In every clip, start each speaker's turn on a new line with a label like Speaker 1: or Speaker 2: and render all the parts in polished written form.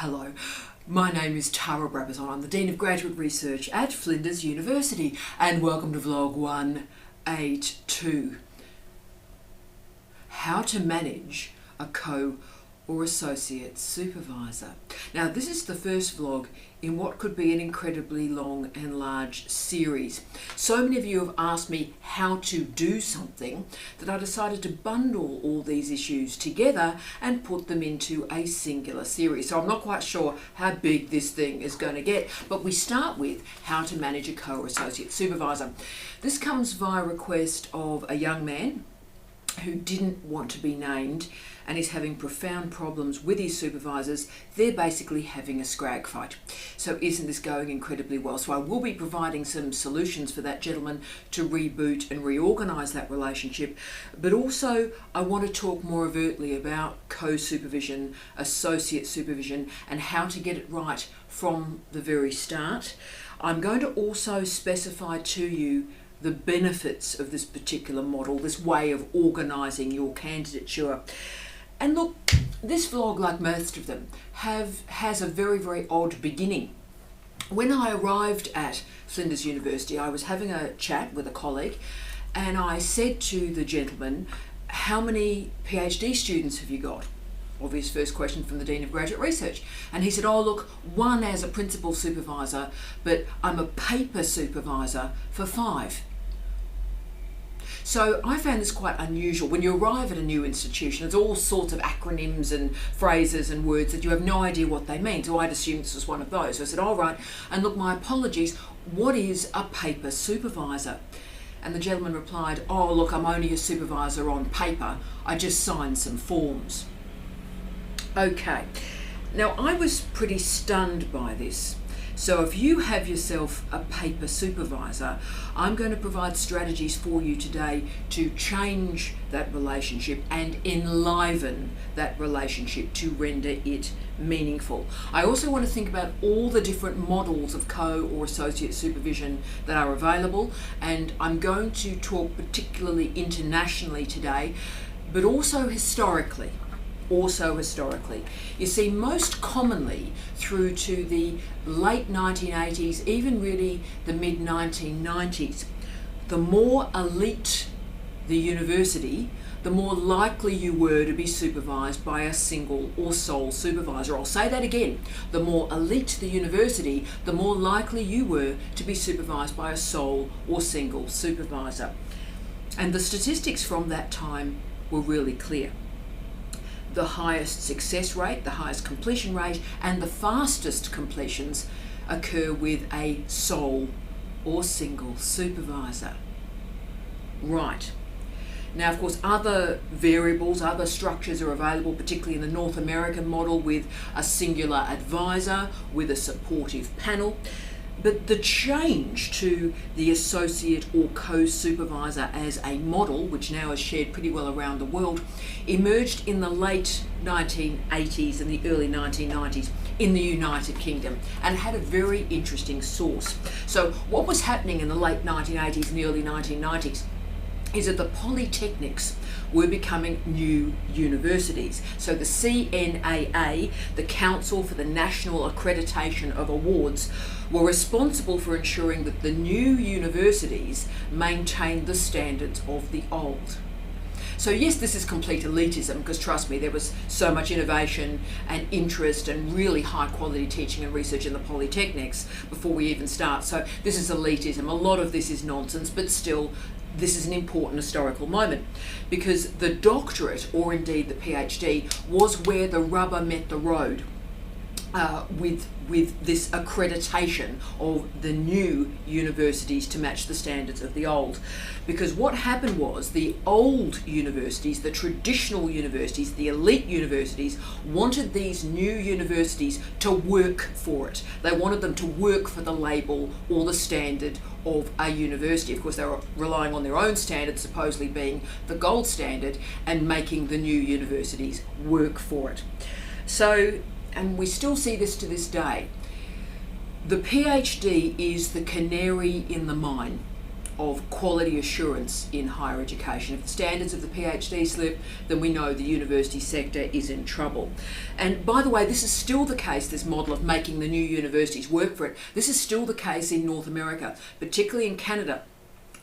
Speaker 1: Hello, my name is Tara Brabazon. I'm the Dean of Graduate Research at Flinders University, and welcome to Vlog 182. How to manage a co or associate supervisor. Now, this is the first vlog in what could be an incredibly long and large series. So many of you have asked me how to do something that I decided to bundle all these issues together and put them into a singular series. So I'm not quite sure how big this thing is going to get, but we start with how to manage a co or associate supervisor. This comes via request of a young man who didn't want to be named and is having profound problems with his supervisors. They're basically having a scrag fight. So isn't this going incredibly well? So I will be providing some solutions for that gentleman to reboot and reorganise that relationship. But also I want to talk more overtly about co-supervision, associate supervision, and how to get it right from the very start. I'm going to also specify to you the benefits of this particular model, this way of organising your candidature. And look, this vlog, like most of them, has a very, very odd beginning. When I arrived at Flinders University, I was having a chat with a colleague, and I said to the gentleman, how many PhD students have you got? Obvious first question from the Dean of Graduate Research. And he said, oh look, one as a principal supervisor, but I'm a paper supervisor for 5. So I found this quite unusual. When you arrive at a new institution, there's all sorts of acronyms and phrases and words that you have no idea what they mean. So I'd assumed this was one of those. So I said, all right, and look, my apologies, what is a paper supervisor? And the gentleman replied, oh look, I'm only a supervisor on paper. I just signed some forms. Okay, now I was pretty stunned by this. So if you have yourself a paper supervisor, I'm going to provide strategies for you today to change that relationship and enliven that relationship to render it meaningful. I also want to think about all the different models of co or associate supervision that are available, and I'm going to talk particularly internationally today, but also historically. You see, most commonly through to the late 1980s, even really the mid 1990s, the more elite the university, the more likely you were to be supervised by a single or sole supervisor. I'll say that again. The more elite the university, the more likely you were to be supervised by a sole or single supervisor. And the statistics from that time were really clear. The highest success rate, the highest completion rate, and the fastest completions occur with a sole or single supervisor. Right. Now, of course, other variables, other structures are available, particularly in the North American model with a singular advisor, with a supportive panel. But the change to the associate or co-supervisor as a model, which now is shared pretty well around the world, emerged in the late 1980s and the early 1990s in the United Kingdom, and had a very interesting source. So what was happening in the late 1980s and the early 1990s is that the polytechnics were becoming new universities. So the CNAA, the Council for the National Accreditation of Awards, were responsible for ensuring that the new universities maintained the standards of the old. So yes, this is complete elitism, because trust me, there was so much innovation and interest and really high quality teaching and research in the polytechnics before we even start. So this is elitism. A lot of this is nonsense, but still, this is an important historical moment, because the doctorate, or indeed the PhD, was where the rubber met the road with this accreditation of the new universities to match the standards of the old. Because what happened was the old universities, the traditional universities, the elite universities, wanted these new universities to work for it. They wanted them to work for the label or the standard of a university. Of course, they were relying on their own standard, supposedly being the gold standard, and making the new universities work for it. So, and we still see this to this day, the PhD is the canary in the mine of quality assurance in higher education. If the standards of the PhD slip, then we know the university sector is in trouble. And by the way, this is still the case, this model of making the new universities work for it. This is still the case in North America, particularly in Canada,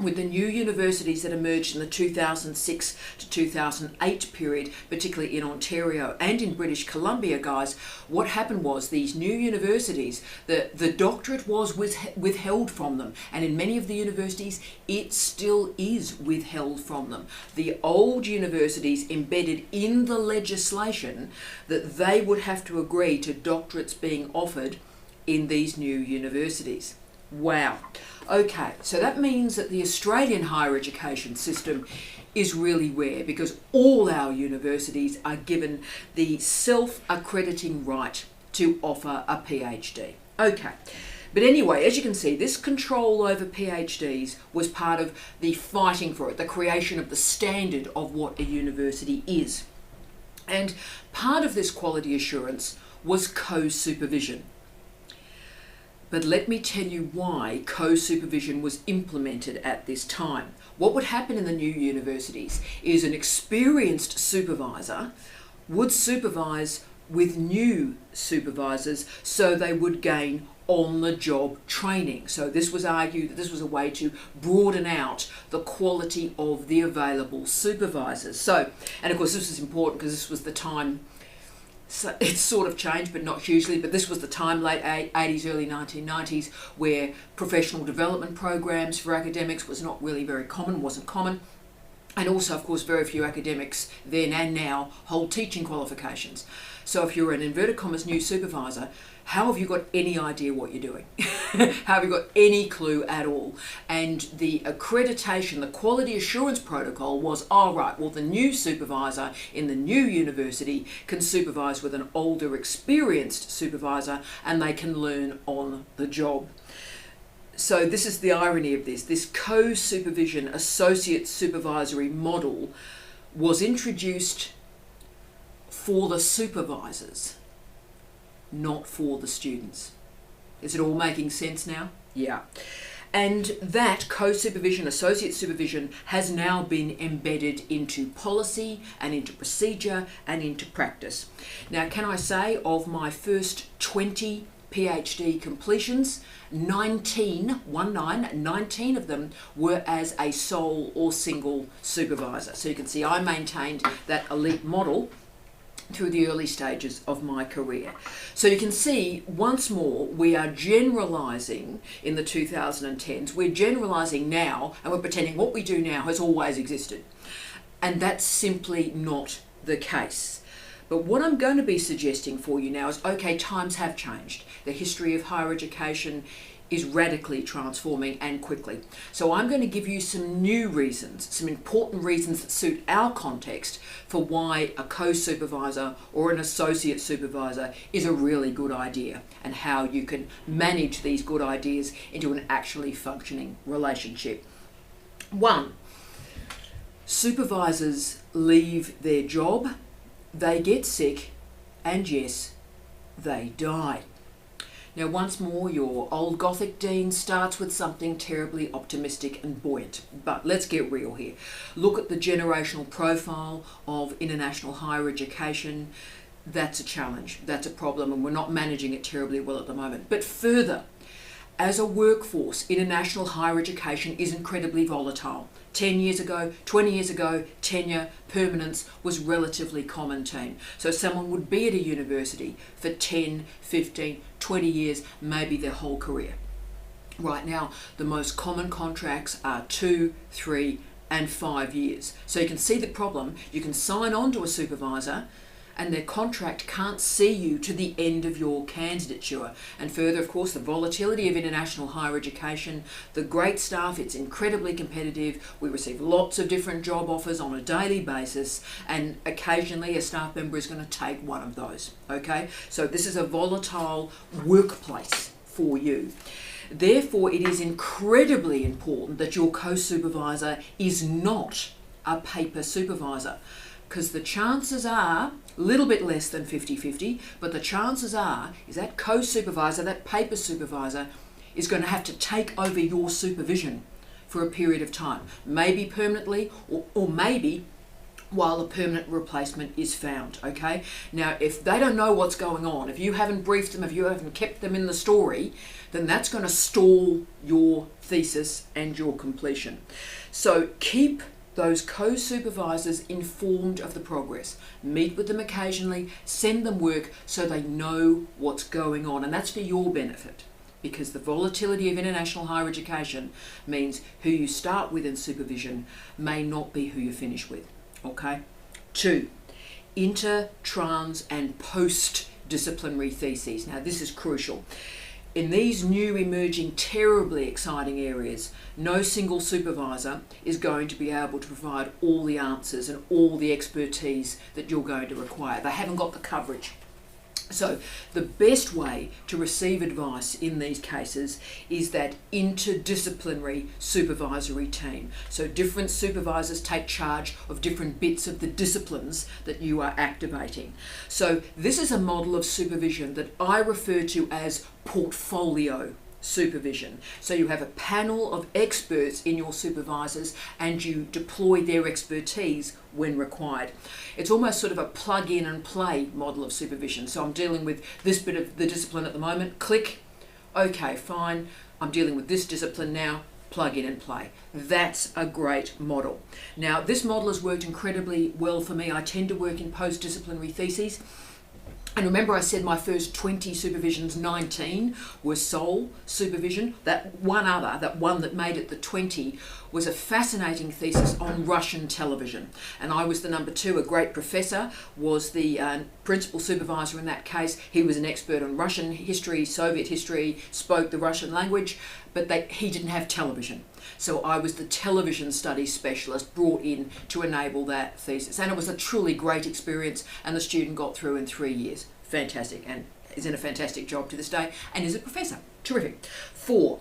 Speaker 1: with the new universities that emerged in the 2006 to 2008 period, particularly in Ontario and in British Columbia, guys. What happened was these new universities, the doctorate was withheld from them, and in many of the universities it still is withheld from them. The old universities embedded in the legislation that they would have to agree to doctorates being offered in these new universities. Wow. Okay, so that means that the Australian higher education system is really rare, because all our universities are given the self-accrediting right to offer a PhD. Okay, but anyway, as you can see, this control over PhDs was part of the fighting for it, the creation of the standard of what a university is. And part of this quality assurance was co-supervision. But let me tell you why co-supervision was implemented at this time. What would happen in the new universities is an experienced supervisor would supervise with new supervisors, so they would gain on-the-job training. So this was argued that this was a way to broaden out the quality of the available supervisors. So, and of course this was important because this was the time. So it's sort of changed, but not hugely, but this was the time, late 80s, early 1990s, where professional development programs for academics was not really very common, wasn't common. And also, of course, very few academics then and now hold teaching qualifications. So if you're an inverted commas new supervisor, how have you got any idea what you're doing? How have you got any clue at all? And the accreditation, the quality assurance protocol was, all right, well, the new supervisor in the new university can supervise with an older, experienced supervisor, and they can learn on the job. So this is the irony of this co-supervision associate supervisory model was introduced for the supervisors, not for the students. Is it all making sense now? Yeah. And that co-supervision, associate supervision, has now been embedded into policy and into procedure and into practice. Now, can I say, of my first 20 PhD completions, 19 of them were as a sole or single supervisor. So you can see I maintained that elite model through the early stages of my career. So you can see, once more, we are generalising in the 2010s. We're generalising now, and we're pretending what we do now has always existed. And that's simply not the case. But what I'm going to be suggesting for you now is, okay, times have changed. The history of higher education is radically transforming, and quickly. So I'm going to give you some new reasons, some important reasons that suit our context for why a co-supervisor or an associate supervisor is a really good idea, and how you can manage these good ideas into an actually functioning relationship. 1, supervisors leave their job, they get sick, and yes, they die. Now, once more, your old Gothic Dean starts with something terribly optimistic and buoyant. But let's get real here. Look at the generational profile of international higher education. That's a challenge, that's a problem, and we're not managing it terribly well at the moment. But further, as a workforce, international higher education is incredibly volatile. 10 years ago, 20 years ago, tenure, permanence was relatively common, team. So someone would be at a university for 10, 15, 20 years, maybe their whole career. Right now, the most common contracts are 2, 3, and 5 years. So you can see the problem. You can sign on to a supervisor, and their contract can't see you to the end of your candidature. And further, of course, the volatility of international higher education, the great staff, it's incredibly competitive. We receive lots of different job offers on a daily basis, and occasionally a staff member is going to take one of those, okay? So this is a volatile workplace for you. Therefore, it is incredibly important that your co-supervisor is not a paper supervisor, because the chances are, a little bit less than 50-50, but the chances are is that co-supervisor, that paper supervisor, is going to have to take over your supervision. for a period of time, maybe permanently or maybe while a permanent replacement is found, okay? Now, if they don't know what's going on, if you haven't briefed them, if you haven't kept them in the story, then that's going to stall your thesis and your completion. So keep those co-supervisors informed of the progress. Meet with them occasionally, send them work so they know what's going on, and that's for your benefit. Because the volatility of international higher education means who you start with in supervision may not be who you finish with. Okay. 2, inter, trans and post-disciplinary theses. Now this is crucial. In these new emerging terribly exciting areas, no single supervisor is going to be able to provide all the answers and all the expertise that you're going to require. They haven't got the coverage. So the best way to receive advice in these cases is that interdisciplinary supervisory team. So different supervisors take charge of different bits of the disciplines that you are activating. So this is a model of supervision that I refer to as portfolio supervision. So you have a panel of experts in your supervisors and you deploy their expertise when required. It's almost sort of a plug in and play model of supervision. So I'm dealing with this bit of the discipline at the moment, click, okay, fine, I'm dealing with this discipline now, plug in and play. That's a great model. Now this model has worked incredibly well for me. I tend to work in post-disciplinary theses. And remember I said my first 20 supervisions, 19 were sole supervision. That one that made it the 20 was a fascinating thesis on Russian television. And I was the number 2. A great professor was the principal supervisor in that case. He was an expert on Russian history, Soviet history, spoke the Russian language, but he didn't have television. So I was the television studies specialist brought in to enable that thesis. And it was a truly great experience and the student got through in 3 years. Fantastic, and is in a fantastic job to this day and is a professor. Terrific. 4,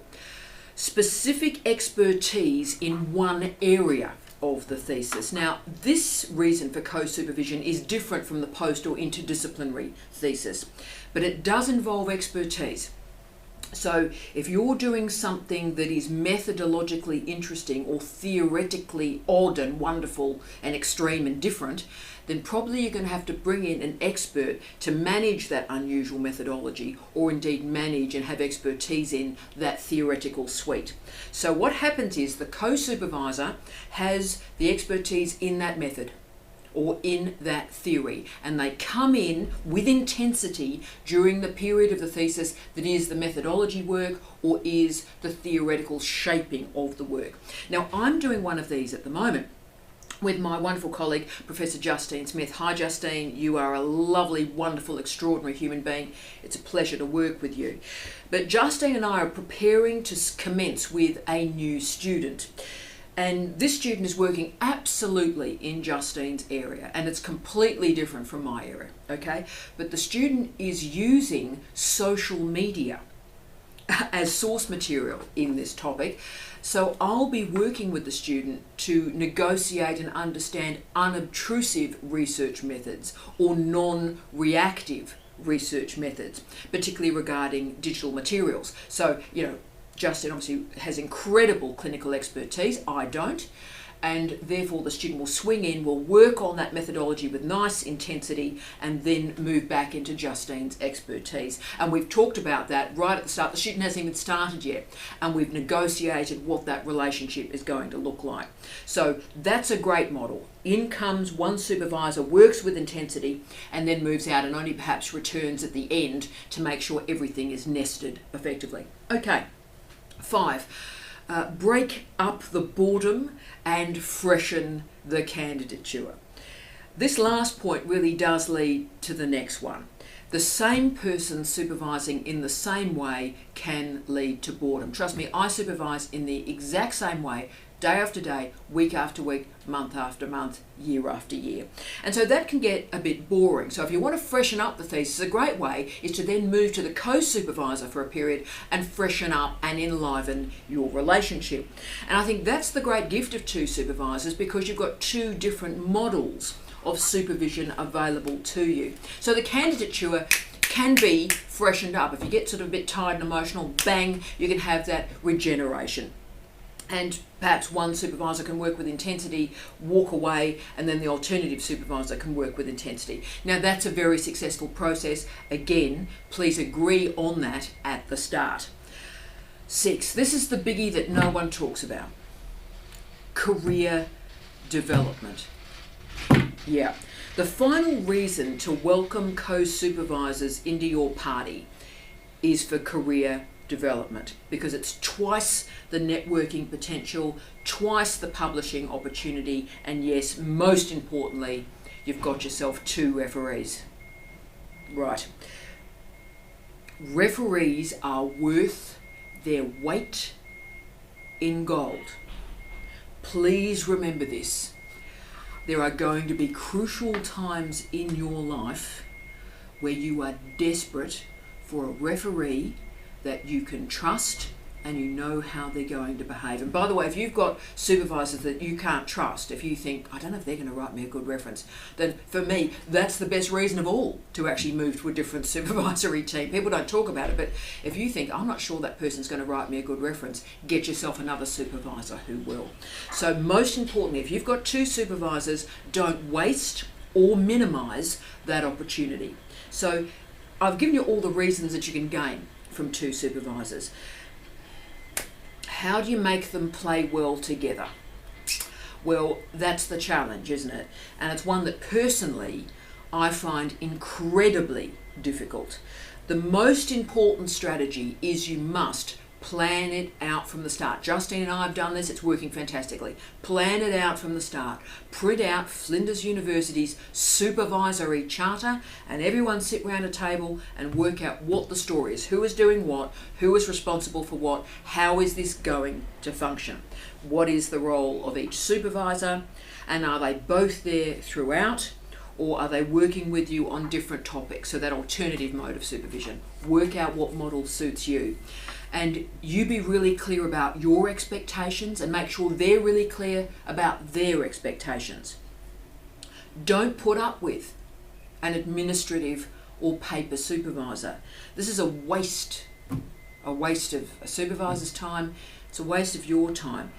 Speaker 1: specific expertise in one area of the thesis. Now, this reason for co-supervision is different from the post or interdisciplinary thesis, but it does involve expertise. So if you're doing something that is methodologically interesting or theoretically odd and wonderful and extreme and different, then probably you're going to have to bring in an expert to manage that unusual methodology, or indeed manage and have expertise in that theoretical suite. So what happens is the co-supervisor has the expertise in that method or in that theory, and they come in with intensity during the period of the thesis that is the methodology work or is the theoretical shaping of the work. Now, I'm doing one of these at the moment with my wonderful colleague, Professor Justine Smith. Hi Justine, you are a lovely, wonderful, extraordinary human being. It's a pleasure to work with you. But Justine and I are preparing to commence with a new student. And this student is working absolutely in Justine's area, and it's completely different from my area, okay? But the student is using social media as source material in this topic. So I'll be working with the student to negotiate and understand unobtrusive research methods or non-reactive research methods, particularly regarding digital materials. So, Justin obviously has incredible clinical expertise, I don't, and therefore the student will swing in, will work on that methodology with nice intensity and then move back into Justine's expertise. And we've talked about that right at the start. The student hasn't even started yet, and we've negotiated what that relationship is going to look like. So that's a great model. In comes one supervisor, works with intensity, and then moves out and only perhaps returns at the end to make sure everything is nested effectively. Okay. 5, break up the boredom and freshen the candidature. This last point really does lead to the next one. The same person supervising in the same way can lead to boredom. Trust me, I supervise in the exact same way, day after day, week after week, month after month, year after year. And so that can get a bit boring. So if you want to freshen up the thesis, a great way is to then move to the co-supervisor for a period and freshen up and enliven your relationship. And I think that's the great gift of 2 supervisors, because you've got 2 different models of supervision available to you. So the candidature can be freshened up. If you get sort of a bit tired and emotional, bang, you can have that regeneration. And perhaps one supervisor can work with intensity, walk away, and then the alternative supervisor can work with intensity. Now that's a very successful process. Again, please agree on that at the start. 6, this is the biggie that no one talks about. Career development. Yeah. The final reason to welcome co-supervisors into your party is for career development, because it's twice the networking potential, twice the publishing opportunity, and yes, most importantly, you've got yourself 2 referees. Right. Referees are worth their weight in gold. Please remember this. There are going to be crucial times in your life where you are desperate for a referee that you can trust and you know how they're going to behave. And by the way, if you've got supervisors that you can't trust, if you think, I don't know if they're going to write me a good reference, then for me, that's the best reason of all to actually move to a different supervisory team. People don't talk about it, but if you think, I'm not sure that person's going to write me a good reference, get yourself another supervisor who will. So most importantly, if you've got 2 supervisors, don't waste or minimize that opportunity. So I've given you all the reasons that you can gain from 2 supervisors. How do you make them play well together? Well, that's the challenge, isn't it? And it's one that personally I find incredibly difficult. The most important strategy is you must plan it out from the start. Justine and I have done this, it's working fantastically. Plan it out from the start. Print out Flinders University's supervisory charter and everyone sit around a table and work out what the story is. Who is doing what? Who is responsible for what? How is this going to function? What is the role of each supervisor? And are they both there throughout? Or are they working with you on different topics? So that alternative mode of supervision. Work out what model suits you. And you be really clear about your expectations and make sure they're really clear about their expectations. Don't put up with an administrative or paper supervisor. This is a waste of a supervisor's time. It's a waste of your time.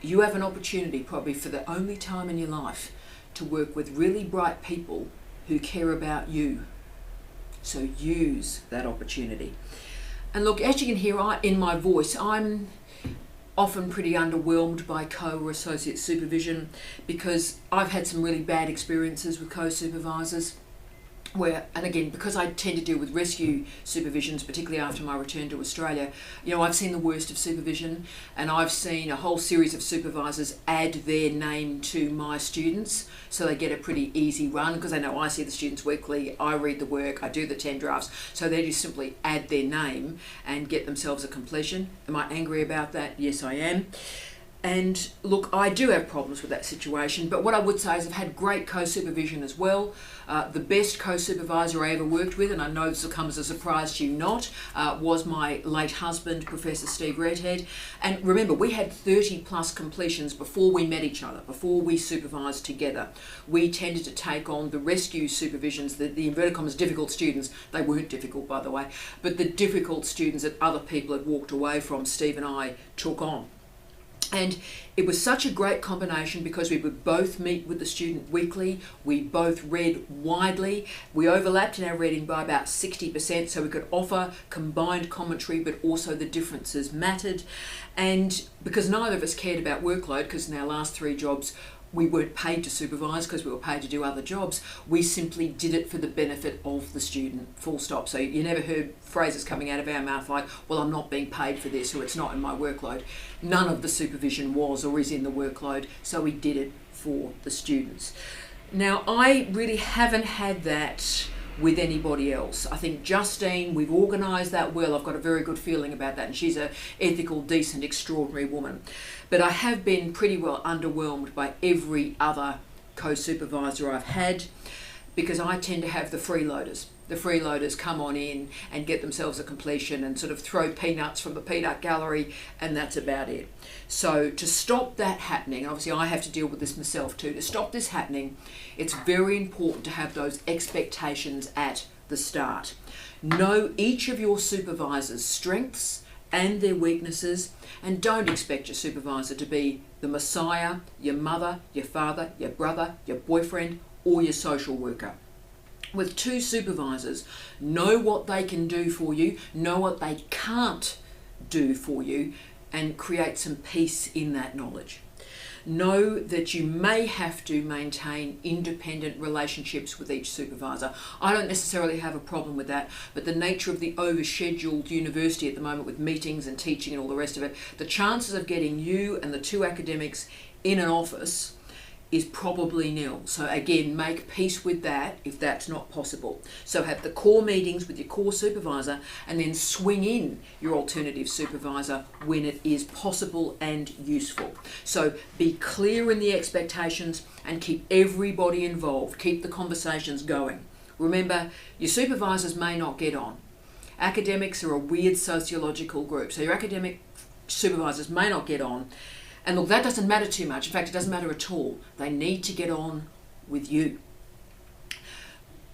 Speaker 1: You have an opportunity, probably for the only time in your life, to work with really bright people who care about you. So use that opportunity. And look, as you can hear in my voice, I'm often pretty underwhelmed by co or associate supervision because I've had some really bad experiences with co-supervisors where, and again, because I tend to deal with rescue supervisions, particularly after my return to Australia, you know, I've seen the worst of supervision, and I've seen a whole series of supervisors add their name to my students, so they get a pretty easy run, because they know I see the students weekly, I read the work, I do the 10 drafts, so they just simply add their name and get themselves a completion. Am I angry about that? Yes, I am. And look, I do have problems with that situation, but what I would say is I've had great co-supervision as well. The best co-supervisor I ever worked with, and I know this will come as a surprise to you not, was my late husband, Professor Steve Redhead. And remember, we had 30 plus completions before we met each other, before we supervised together. We tended to take on the rescue supervisions, the inverted commas difficult students. They weren't difficult, by the way, but the difficult students that other people had walked away from, Steve and I took on. And it was such a great combination because we would both meet with the student weekly, we both read widely, we overlapped in our reading by about 60%, so we could offer combined commentary, but also the differences mattered. And because neither of us cared about workload, because in our last 3 jobs we weren't paid to supervise because we were paid to do other jobs, we simply did it for the benefit of the student, full stop. So you never heard phrases coming out of our mouth like, well, I'm not being paid for this, or it's not in my workload. None of the supervision was or is in the workload, so we did it for the students. Now, I really haven't had that with anybody else. I think Justine, we've organised that well. I've got a very good feeling about that, and she's an ethical, decent, extraordinary woman. But I have been pretty well underwhelmed by every other co-supervisor I've had, because I tend to have the freeloaders. The freeloaders come on in and get themselves a completion and sort of throw peanuts from the peanut gallery, and that's about it. So to stop that happening, obviously I have to deal with this myself too, to stop this happening, it's very important to have those expectations at the start. Know each of your supervisor's strengths and their weaknesses, and don't expect your supervisor to be the messiah, your mother, your father, your brother, your boyfriend, or your social worker. With two supervisors, know what they can do for you, know what they can't do for you, and create some peace in that knowledge. Know that you may have to maintain independent relationships with each supervisor. I don't necessarily have a problem with that, but the nature of the overscheduled university at the moment with meetings and teaching and all the rest of it, the chances of getting you and the two academics in an office is probably nil. So again, make peace with that if that's not possible. So have the core meetings with your core supervisor and then swing in your alternative supervisor when it is possible and useful. So be clear in the expectations and keep everybody involved. Keep the conversations going. Remember, your supervisors may not get on. Academics are a weird sociological group, so your academic supervisors may not get on. And look, that doesn't matter too much. In fact, it doesn't matter at all. They need to get on with you.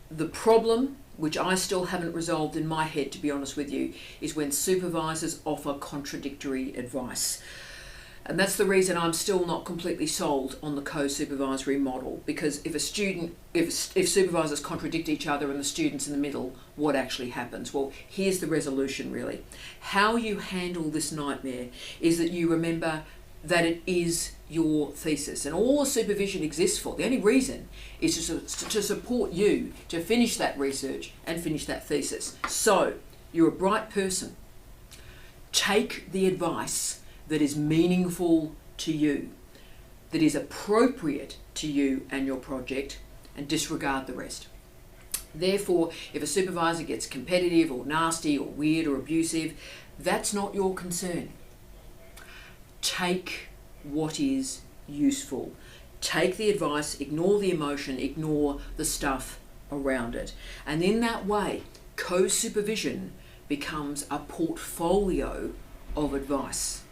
Speaker 1: The problem, which I still haven't resolved in my head, to be honest with you, is when supervisors offer contradictory advice. And that's the reason I'm still not completely sold on the co-supervisory model, because if supervisors contradict each other and the student's in the middle, what actually happens? Well, here's the resolution really. How you handle this nightmare is that you remember that it is your thesis, and all the supervision exists for. The only reason is to support you to finish that research and finish that thesis. So you're a bright person. Take the advice that is meaningful to you, that is appropriate to you and your project, and disregard the rest. Therefore, if a supervisor gets competitive or nasty or weird or abusive, that's not your concern. Take what is useful. Take the advice, ignore the emotion, ignore the stuff around it. And in that way, co-supervision becomes a portfolio of advice.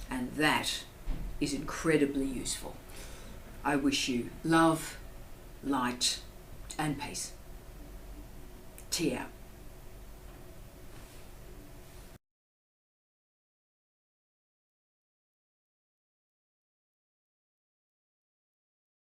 Speaker 1: And that is incredibly useful. I wish you love, light, and peace. Tea out.